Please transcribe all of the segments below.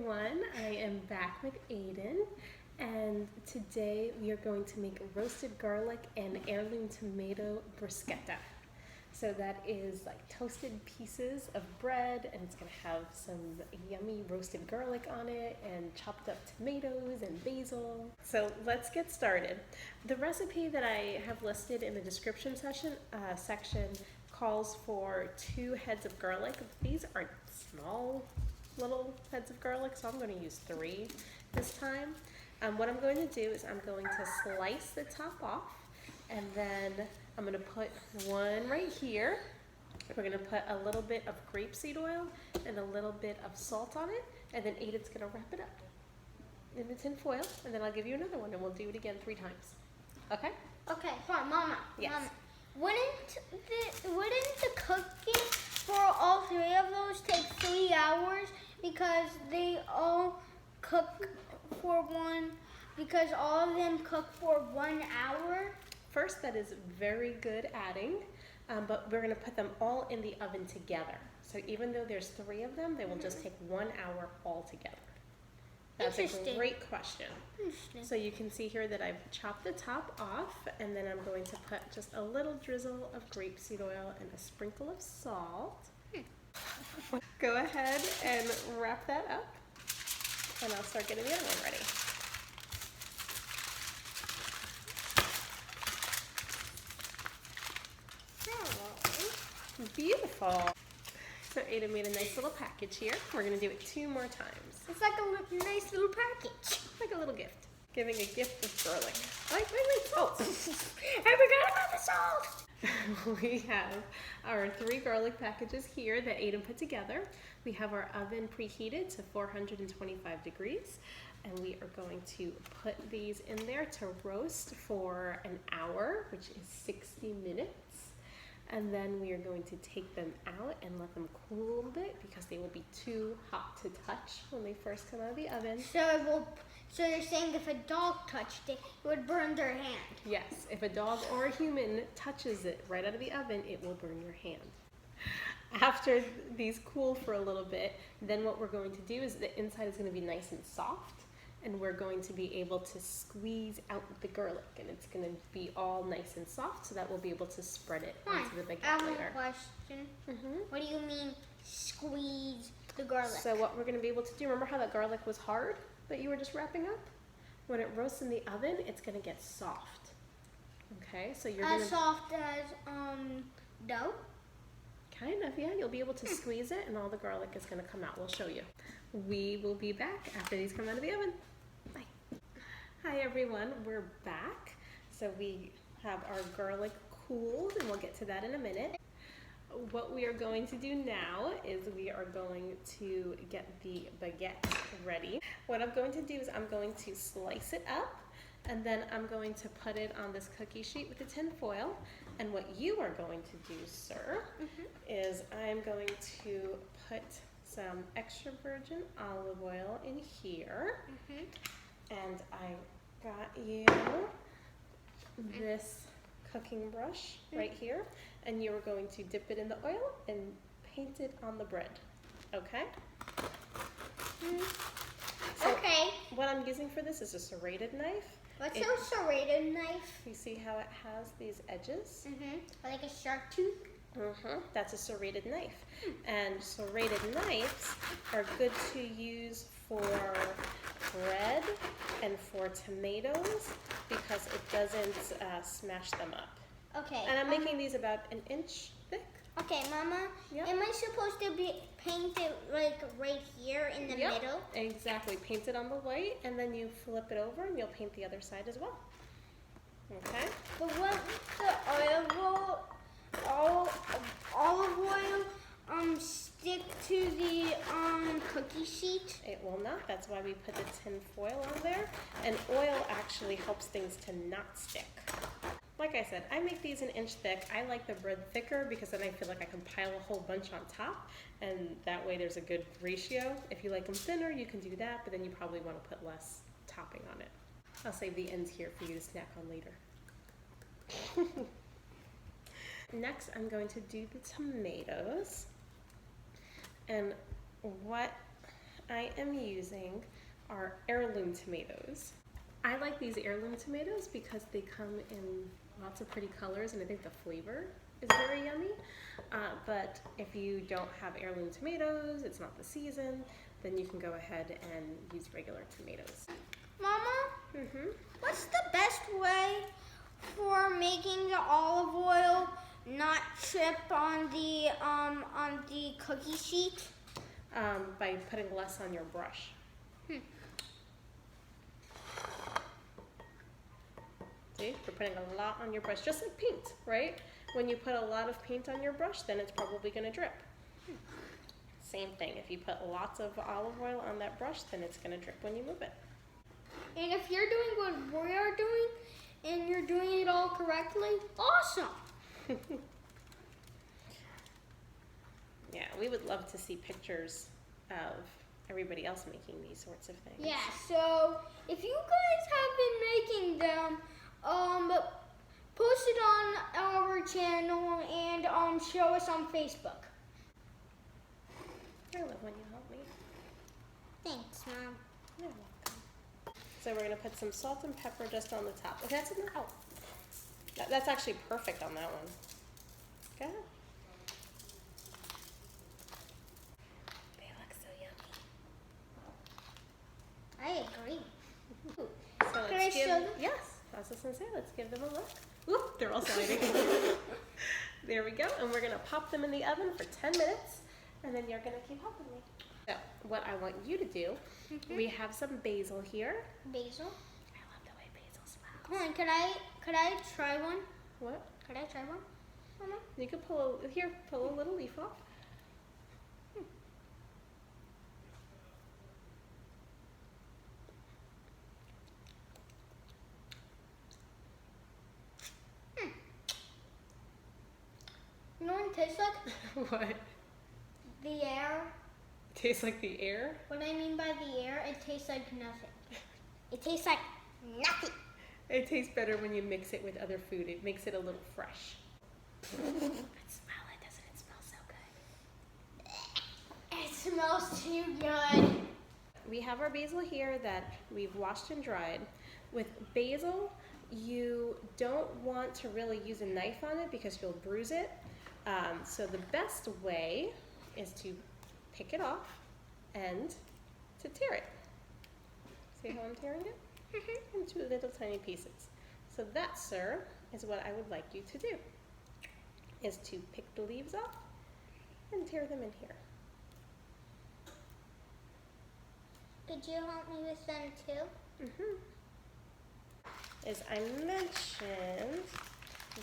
everyone, I am back with Aiden, and today we are going to make roasted garlic and heirloom tomato bruschetta. So that is like toasted pieces of bread, and it's going to have some yummy roasted garlic on it and chopped up tomatoes and basil. So let's get started. The recipe that I have listed in the description section calls for 2 heads of garlic. These are small little heads of garlic, so I'm going to use 3 this time. What I'm going to do is I'm going to slice the top off, and then I'm going to put one right here. We're going to put a little bit of grapeseed oil and a little bit of salt on it, and then Aiden's going to wrap it up in the tin foil, and then I'll give you another one, and we'll do it again 3 times. Okay? Okay, hold on, Mama. Yes. Mama, wouldn't the cooking for all 3 of those take 3 hours because they all cook for because all of them cook for 1 hour? First, that is very good adding, but we're going to put them all in the oven together. So even though there's 3 of them, they will just take 1 hour all together. That's a great question. So you can see here that I've chopped the top off, and then I'm going to put just a little drizzle of grapeseed oil and a sprinkle of salt. Go ahead and wrap that up, and I'll start getting the other one ready. Beautiful. So Ada made a nice little package here. We're going to do it 2 more times. It's like a nice little package. Like a little gift. Giving a gift of garlic. Wait, salt. I forgot about the salt. We have our 3 garlic packages here that Aiden put together. We have our oven preheated to 425 degrees, and we are going to put these in there to roast for an hour, which is 60 minutes. And then we are going to take them out and let them cool a little bit because they will be too hot to touch when they first come out of the oven. So you're saying if a dog touched it, it would burn their hand? Yes, if a dog or a human touches it right out of the oven, it will burn your hand. After these cool for a little bit, then what we're going to do is the inside is going to be nice and soft, and we're going to be able to squeeze out the garlic, and it's going to be all nice and soft, so that we'll be able to spread it onto the baguette later. I have a question. What do you mean squeeze the garlic? So what we're going to be able to do, remember how that garlic was hard that you were just wrapping up? When it roasts in the oven, it's going to get soft. Okay, so you're as soft as dough? Kind of, yeah. You'll be able to squeeze it, and all the garlic is going to come out. We'll show you. We will be back after these come out of the oven. Bye. Hi everyone, we're back. So we have our garlic cooled, and we'll get to that in a minute. What we are going to do now is we are going to get the baguette ready. What I'm going to do is I'm going to slice it up, and then I'm going to put it on this cookie sheet with the tin foil. And what you are going to do, sir, is I'm going to put some extra virgin olive oil in here, and I got you this cooking brush right here, and you're going to dip it in the oil and paint it on the bread. Okay? So okay. What I'm using for this is a serrated knife. What's a serrated knife? You see how it has these edges? Like a shark tooth? That's a serrated knife. And serrated knives are good to use for bread and for tomatoes because it doesn't smash them up. Okay. And I'm making these about 1 inch thick. Okay, Mama, am I supposed to paint it like right here in the middle? Exactly. Paint it on the white, and then you flip it over and you'll paint the other side as well. Okay? But won't the olive oil stick to the cookie sheet? It will not. That's why we put the tin foil on there. And oil actually helps things to not stick. Like I said, I make these 1 inch thick. I like the bread thicker because then I feel like I can pile a whole bunch on top, and that way there's a good ratio. If you like them thinner, you can do that, but then you probably want to put less topping on it. I'll save the ends here for you to snack on later. Next, I'm going to do the tomatoes. And what I am using our heirloom tomatoes. I like these heirloom tomatoes because they come in lots of pretty colors and I think the flavor is very yummy. But if you don't have heirloom tomatoes, it's not the season, then you can go ahead and use regular tomatoes. Mama, what's the best way for making the olive oil not trip on the cookie sheet? By putting less on your brush. See, we're putting a lot on your brush, just like paint, right? When you put a lot of paint on your brush, then it's probably going to drip. Same thing, if you put lots of olive oil on that brush, then it's going to drip when you move it. And if you're doing what we are doing, and you're doing it all correctly, awesome! Yeah, we would love to see pictures of everybody else making these sorts of things. Yeah, so if you guys have been making them, post it on our channel and show us on Facebook. I love when you help me. Thanks, Mom. You're welcome. So we're going to put some salt and pepper just on the top. Okay, that's enough. That's actually perfect on that one. Go ahead. They look so yummy. I agree. So Can I show them? Yes, I was just going to say, let's give them a look. Oop, they're all sliding. There we go. And we're going to pop them in the oven for 10 minutes. And then you're going to keep helping me. So what I want you to do, we have some basil here. Basil? I love the way basil smells. Come on, could I try one? What? Could I try one? Mama? You can pull a little leaf off. You know what it tastes like? What? The air. Tastes like the air? What I mean by the air, it tastes like nothing. It tastes like nothing. It tastes better when you mix it with other food. It makes it a little fresh. Smell it, doesn't it smell so good? It smells too good. We have our basil here that we've washed and dried. With basil, you don't want to really use a knife on it because you'll bruise it. So the best way is to pick it off and to tear it. See how I'm tearing it? Into little tiny pieces. So that, sir, is what I would like you to do, is to pick the leaves off and tear them in here. Could you help me with them too? As I mentioned,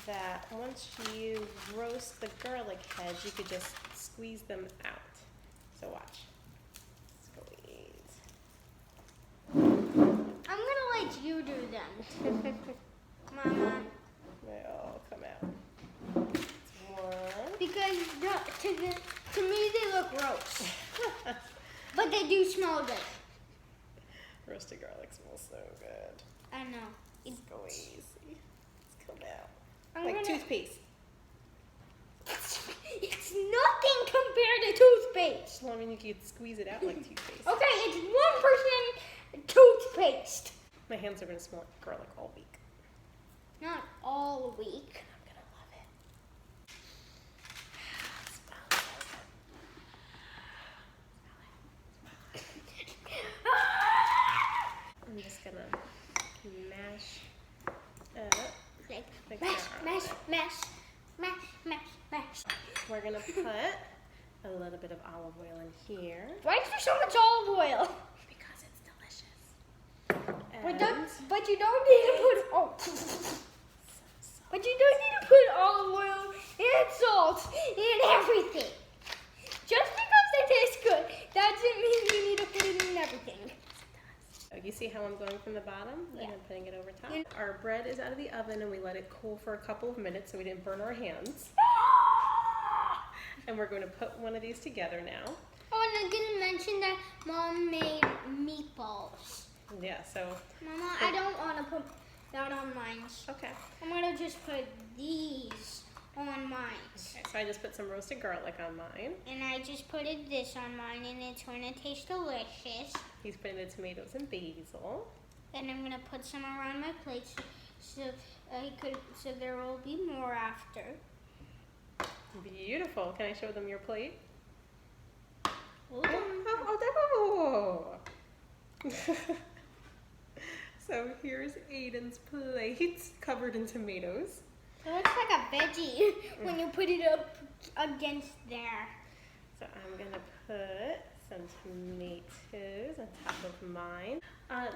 that once you roast the garlic heads, you could just squeeze them out. So watch. Squeeze. I'm gonna let you do them. Mama. They all come out. One. Because to me they look gross. But they do smell good. Roasted garlic smells so good. I know. Squeeze. It's come out. I'm Like gonna- toothpaste. It's nothing compared to toothpaste. Well, I mean, you could squeeze it out like toothpaste. Okay, it's 1% toothpaste. My hands are going to smell like garlic all week. Not all week. I'm going to love it. It smells so good. I'm just going to mash up. Like the mash, mash, garlic. mash, mash, mash, mash. We're going to put a little bit of olive oil in here. Why is there so much olive oil? Because it's delicious. But you don't need to put But you don't need to put olive oil and salt and everything. Just because they taste good, that doesn't mean you need to put it in everything. Oh, you see how I'm going from the bottom Yeah. and then putting it over top? Our bread is out of the oven and we let it cool for a couple of minutes so we didn't burn our hands. And we're going to put one of these together now. Oh, and I didn't mention that Mom made meatballs. Yeah, so, Mama, I don't want to put that on mine. okay. I'm going to just put these on mine. Okay, so I just put some roasted garlic on mine. And I just put this on mine, and it's going to taste delicious. He's putting the tomatoes and basil. And I'm going to put some around my plate so there will be more after. Beautiful. Can I show them your plate? Ooh. Oh. So here's Aiden's plate covered in tomatoes. It looks like a veggie when you put it up against there. So I'm gonna put some tomatoes on top of mine.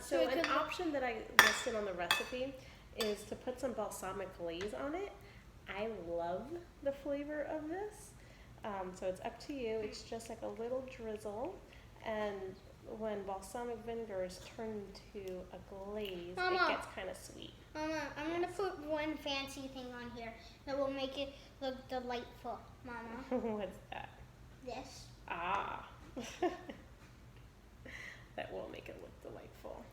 So an option that I listed on the recipe is to put some balsamic glaze on it. I love the flavor of this. So it's up to you. It's just like a little drizzle, and when balsamic vinegar is turned into a glaze, Mama, it gets kind of sweet. Mama, I'm going to put one fancy thing on here that will make it look delightful, Mama. What's that? This. Ah. That will make it look delightful.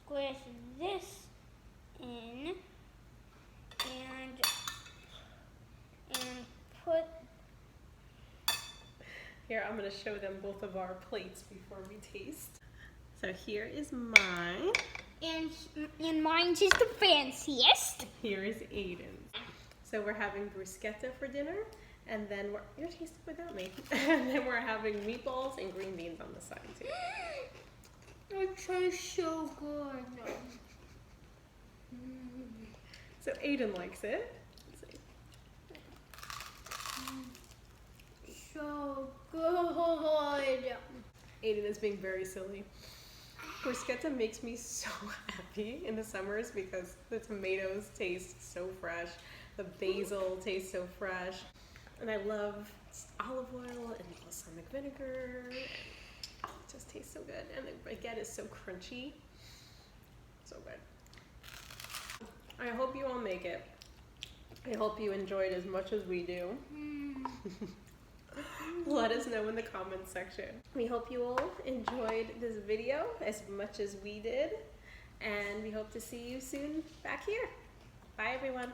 Squish this in and put. Here, I'm going to show them both of our plates before we taste. So here is mine. And mine's is the fanciest. Here is Aiden's. So we're having bruschetta for dinner, and then you're tasting without me. And then we're having meatballs and green beans on the side too. It tastes so good. So Aiden likes it. So good. Aiden is being very silly. Bruschetta makes me so happy in the summers because the tomatoes taste so fresh, the basil tastes so fresh, and I love olive oil and balsamic vinegar. It just tastes so good, and the baguette is so crunchy. So good. I hope you all make it. I hope you enjoyed as much as we do. Let us know in the comments section. We hope you all enjoyed this video as much as we did, and we hope to see you soon back here. Bye everyone.